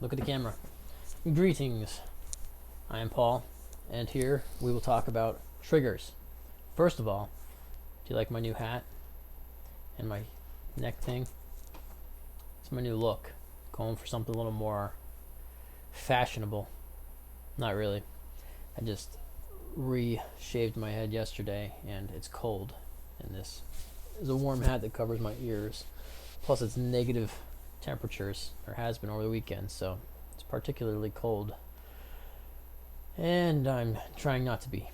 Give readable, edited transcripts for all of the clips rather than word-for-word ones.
Look at the camera. Greetings. I am Paul, and here we will talk about triggers. First of all, do you like my new hat and my neck thing? It's my new look. Going for something a little more fashionable. Not really. I just re-shaved my head yesterday, and it's cold. And this is a warm hat that covers my ears. Plus, it's negative temperatures, or has been over the weekend, so it's particularly cold. And I'm trying not to be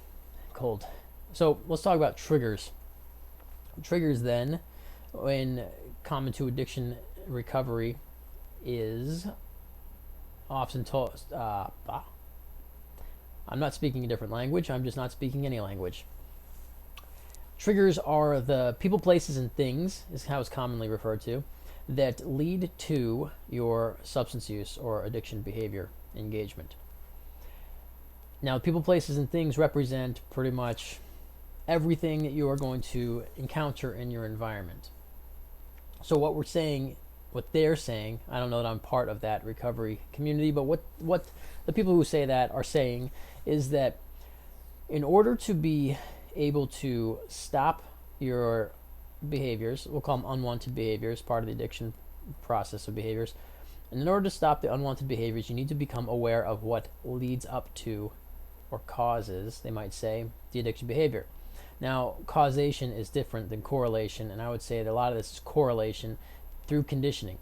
cold. So let's talk about triggers. Triggers, then, when common to addiction recovery, is often told. I'm not speaking a different language. I'm just not speaking any language. Triggers are the people, places, and things, is how it's commonly referred to, that lead to your substance use or addiction behavior engagement. Now, people, places, and things represent pretty much everything that you are going to encounter in your environment. So what they're saying, I don't know that I'm part of that recovery community, but what the people who say that are saying is that in order to be able to stop your behaviors, we'll call them unwanted behaviors, part of the addiction process of behaviors, and in order to stop the unwanted behaviors, you need to become aware of what leads up to or causes, they might say, the addiction behavior. Now, causation is different than correlation, and I would say that a lot of this is correlation through conditioning.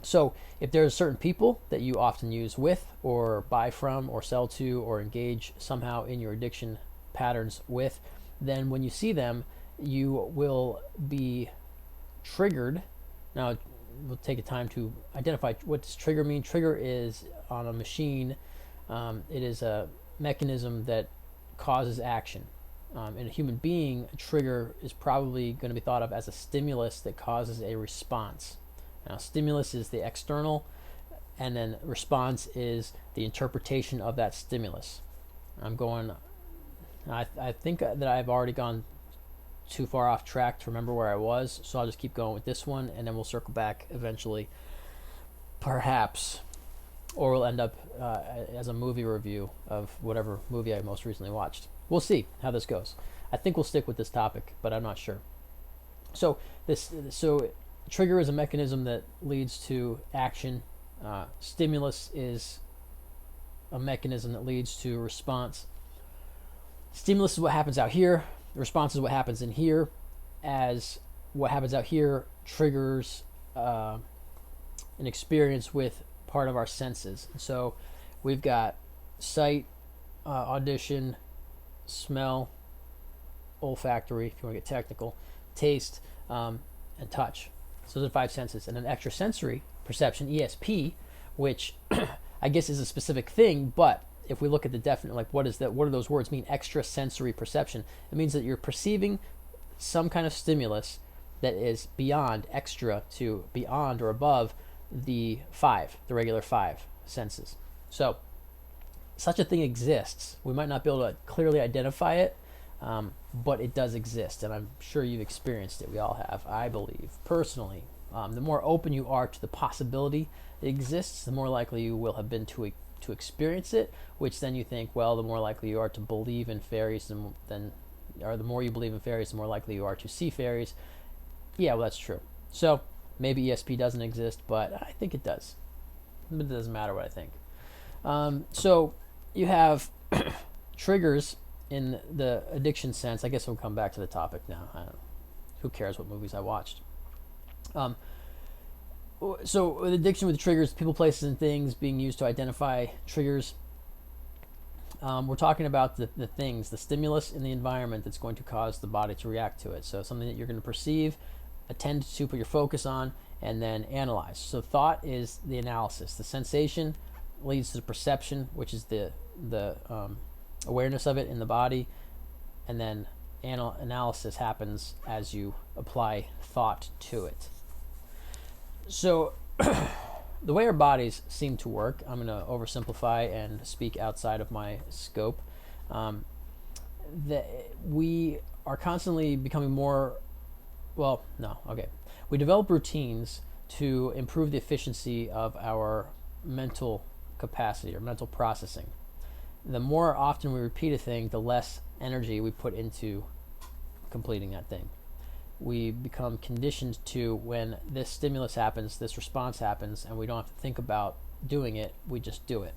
So if there's certain people that you often use with or buy from or sell to or engage somehow in your addiction patterns with, then when you see them, you will be triggered. Now, we'll take a time to identify what does trigger mean. Trigger is on a machine. It is a mechanism that causes action. In a human being, a trigger is probably going to be thought of as a stimulus that causes a response. Now, stimulus is the external, and then response is the interpretation of that stimulus. I think that I've already gone too far off track to remember where I was, so I'll just keep going with this one, and then we'll circle back eventually, perhaps, or we'll end up as a movie review of whatever movie I most recently watched. We'll see how this goes. I think we'll stick with this topic, but I'm not sure. So trigger is a mechanism that leads to action. Stimulus is a mechanism that leads to response. Stimulus is what happens out here. The response is what happens in here. As what happens out here triggers an experience with part of our senses. So we've got sight, audition, smell, olfactory, if you want to get technical, taste, and touch. So those are 5 senses. And then extrasensory perception, ESP, which I guess is a specific thing, but if we look at the definite, like what do those words mean? Extrasensory perception. It means that you're perceiving some kind of stimulus that is beyond, extra to beyond or above the regular 5 senses. So such a thing exists. We might not be able to clearly identify it, but it does exist, and I'm sure you've experienced it. We all have, I believe, personally. The more open you are to the possibility it exists, the more likely you will have been to experience it, which then you think, well, the more likely you are to believe in fairies, or the more you believe in fairies, the more likely you are to see fairies. Yeah, well, that's true. So maybe ESP doesn't exist, but I think it does. But it doesn't matter what I think. So you have triggers in the addiction sense. I guess we'll come back to the topic now. I don't know. Who cares what movies I watched? So with addiction, with triggers, people, places, and things being used to identify triggers, we're talking about the things, the stimulus in the environment that's going to cause the body to react to it. So something that you're going to perceive, attend to, put your focus on, and then analyze. So thought is the analysis. The sensation leads to the perception, which is the awareness of it in the body, and then analysis happens as you apply thought to it. So the way our bodies seem to work, I'm going to oversimplify and speak outside of my scope, that we are constantly becoming more, we develop routines to improve the efficiency of our mental capacity or mental processing. The more often we repeat a thing, the less energy we put into completing that thing. We become conditioned to, when this stimulus happens, this response happens, and we don't have to think about doing it, we just do it.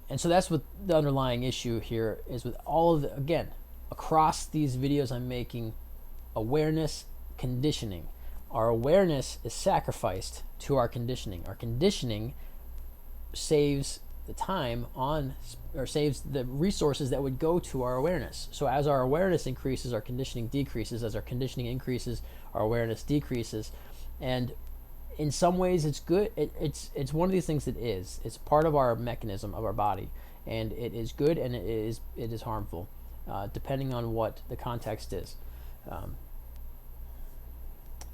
And so that's what the underlying issue here is with all of the, again, across these videos I'm making, awareness, conditioning. Our awareness is sacrificed to our conditioning. Our conditioning saves the time on, or saves the resources that would go to our awareness. So as our awareness increases, our conditioning decreases. As our conditioning increases, our awareness decreases. And in some ways it's good. It's one of these things that is. It's part of our mechanism of our body, and it is good and it is harmful, depending on what the context is.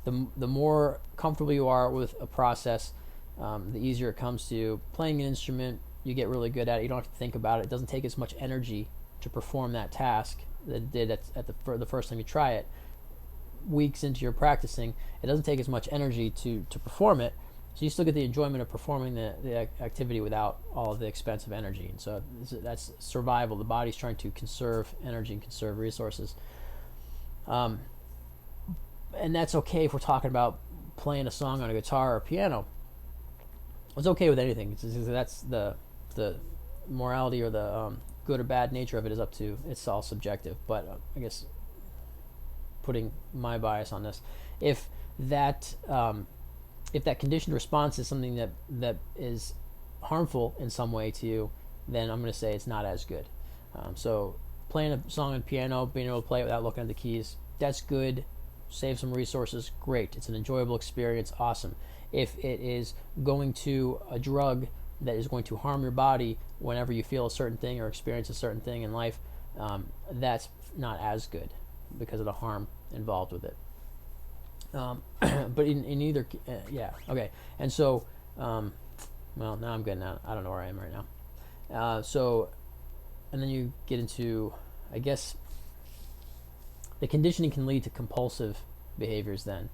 The more comfortable you are with a process, the easier it comes to you. Playing an instrument, you get really good at it. You don't have to think about it. It doesn't take as much energy to perform that task that it did at the first time you try it. Weeks into your practicing, it doesn't take as much energy to perform it, so you still get the enjoyment of performing the activity without all of the expensive energy. And so that's survival. The body's trying to conserve energy and conserve resources. And that's okay if we're talking about playing a song on a guitar or a piano. It's okay with anything. That's the morality or the good or bad nature of it is up to, it's all subjective. But I guess putting my bias on this, if that conditioned response is something that is harmful in some way to you, then I'm going to say it's not as good. So playing a song on piano, being able to play it without looking at the keys, that's good. Save some resources, great. It's an enjoyable experience, awesome. If it is going to a drug that is going to harm your body whenever you feel a certain thing or experience a certain thing in life, that's not as good because of the harm involved with it. But in either, yeah, okay. And so, well, now I'm good now. I don't know where I am right now. So, and then you get into, I guess, the conditioning can lead to compulsive behaviors then.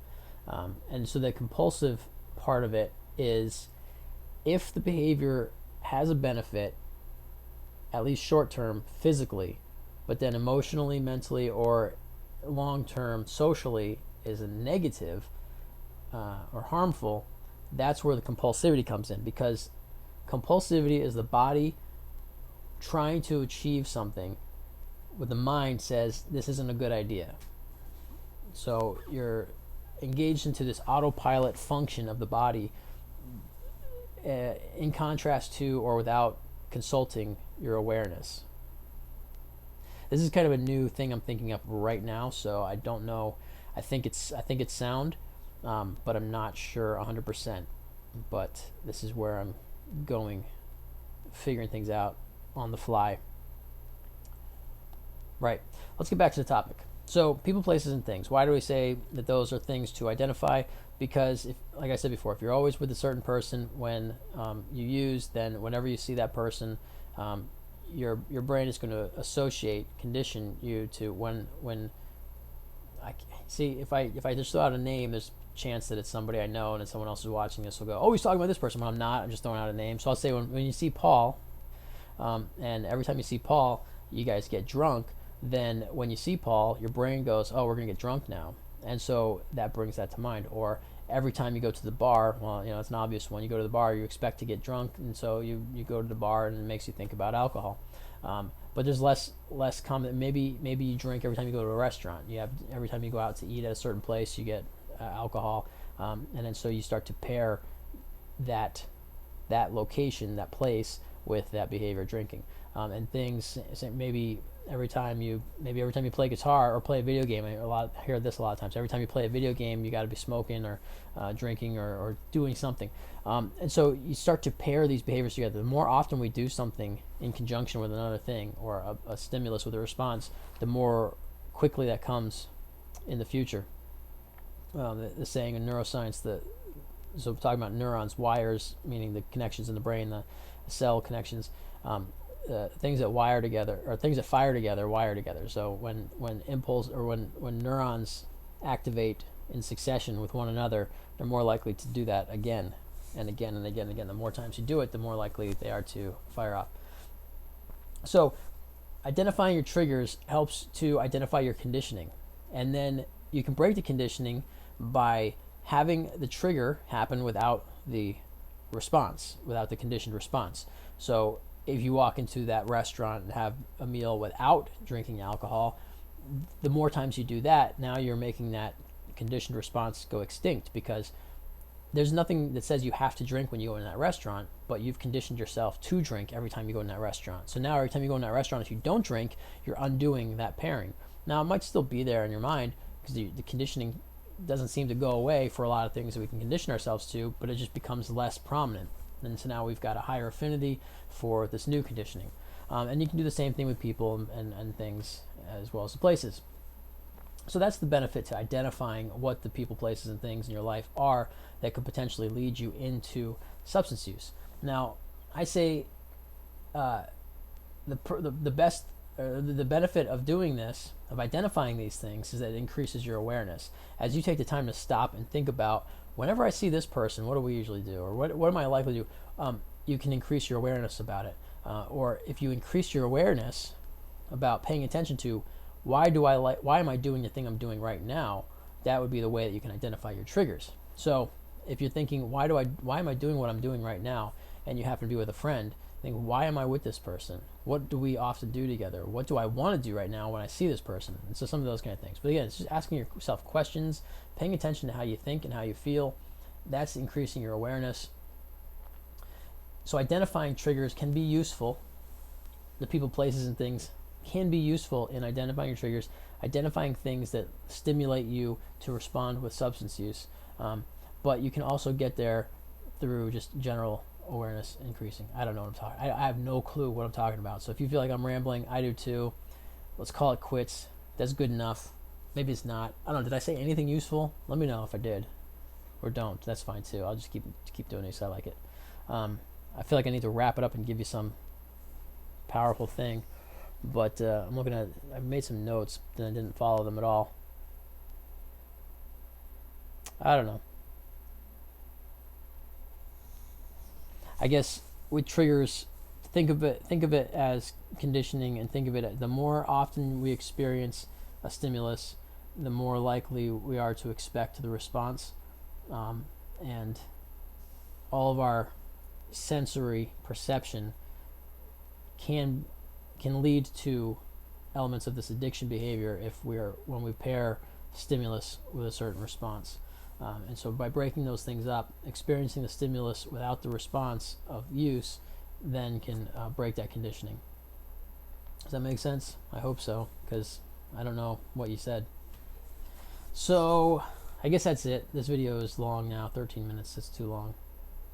And so the compulsive part of it is, if the behavior has a benefit, at least short-term physically, but then emotionally, mentally, or long-term socially is a negative or harmful, that's where the compulsivity comes in, because compulsivity is the body trying to achieve something with the mind says this isn't a good idea. So you're engaged into this autopilot function of the body, in contrast to or without consulting your awareness. This is kind of a new thing I'm thinking of right now, so I don't know. I think it's sound, but I'm not sure 100%. But this is where I'm going, figuring things out on the fly. Right. Let's get back to the topic. So, people, places, and things. Why do we say that those are things to identify? Because, if, like I said before, if you're always with a certain person when you use, then whenever you see that person, your brain is going to condition you to when I see if I just throw out a name, there's a chance that it's somebody I know, and then someone else is watching this will go, oh, he's talking about this person. When I'm not, I'm just throwing out a name. So I'll say when you see Paul, and every time you see Paul, you guys get drunk. Then when you see Paul, your brain goes, oh, we're going to get drunk now. And so that brings that to mind. Or every time you go to the bar, well, it's an obvious one. You go to the bar, you expect to get drunk, and so you go to the bar, and it makes you think about alcohol. But there's less common. Maybe you drink every time you go to a restaurant. You have every time you go out to eat at a certain place, you get alcohol, and then so you start to pair that location, that place, with that behavior, drinking, and things. Maybe every time you play guitar or play a video game, I hear this a lot of times. Every time you play a video game, you got to be smoking or drinking or doing something, and so you start to pair these behaviors together. The more often we do something in conjunction with another thing, or a stimulus with a response, the more quickly that comes in the future. The saying in neuroscience, so we're talking about neurons, wires, meaning the connections in the brain, the cell connections. Things that wire together, or things that fire together, wire together. So when impulse, or when neurons activate in succession with one another, they're more likely to do that again and again and again and again. The more times you do it, the more likely they are to fire off. So identifying your triggers helps to identify your conditioning, and then you can break the conditioning by having the trigger happen without the response, without the conditioned response. So if you walk into that restaurant and have a meal without drinking alcohol, the more times you do that, now you're making that conditioned response go extinct, because there's nothing that says you have to drink when you go in that restaurant, but you've conditioned yourself to drink every time you go in that restaurant. So now every time you go in that restaurant, if you don't drink, you're undoing that pairing. Now it might still be there in your mind, because the conditioning doesn't seem to go away for a lot of things that we can condition ourselves to, but it just becomes less prominent. And so now we've got a higher affinity for this new conditioning. And you can do the same thing with people and things, as well as the places. So that's the benefit to identifying what the people, places, and things in your life are that could potentially lead you into substance use. Now, I say the best, the benefit of doing this, of identifying these things, is that it increases your awareness. As you take the time to stop and think about, whenever I see this person, what do we usually do, or what am I likely to do? You can increase your awareness about it. Or if you increase your awareness about paying attention to, why am I doing the thing I'm doing right now, that would be the way that you can identify your triggers. So if you're thinking, why am I doing what I'm doing right now, and you happen to be with a friend, think, why am I with this person? What do we often do together? What do I want to do right now when I see this person? And so some of those kind of things. But again, it's just asking yourself questions, paying attention to how you think and how you feel. That's increasing your awareness. So identifying triggers can be useful. The people, places, and things can be useful in identifying your triggers, identifying things that stimulate you to respond with substance use. But you can also get there through just general awareness increasing. I don't know what I'm talking. I have no clue what I'm talking about. So if you feel like I'm rambling, I do too. Let's call it quits. That's good enough. Maybe it's not. I don't know. Did I say anything useful? Let me know if I did, or don't. That's fine too. I'll just keep doing it because I like it. I feel like I need to wrap it up and give you some powerful thing, but I'm looking at. I've made some notes, then I didn't follow them at all. I don't know. I guess with triggers, think of it as conditioning, and think of it as, the more often we experience a stimulus, the more likely we are to expect the response, and all of our sensory perception can lead to elements of this addiction behavior when we pair stimulus with a certain response. And so by breaking those things up, experiencing the stimulus without the response of use then can break that conditioning. Does that make sense? I hope so, because I don't know what you said. So I guess that's it. This video is long now, 13 minutes. It's too long.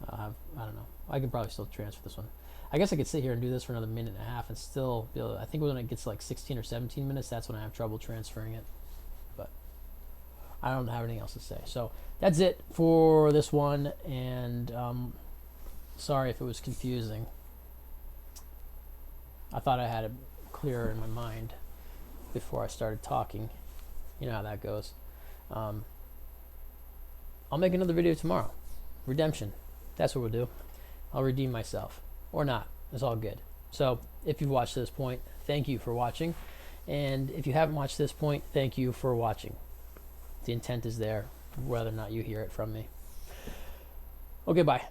I don't know. I could probably still transfer this one. I guess I could sit here and do this for another minute and a half and still be able to, I think when it gets like 16 or 17 minutes, that's when I have trouble transferring it. But I don't have anything else to say. So that's it for this one, and sorry if it was confusing. I thought I had it clearer in my mind before I started talking. You know how that goes. I'll make another video tomorrow. Redemption. That's what we'll do. I'll redeem myself. Or not. It's all good. So if you've watched to this point, thank you for watching. And if you haven't watched to this point, thank you for watching. The intent is there, whether or not you hear it from me. Okay, bye.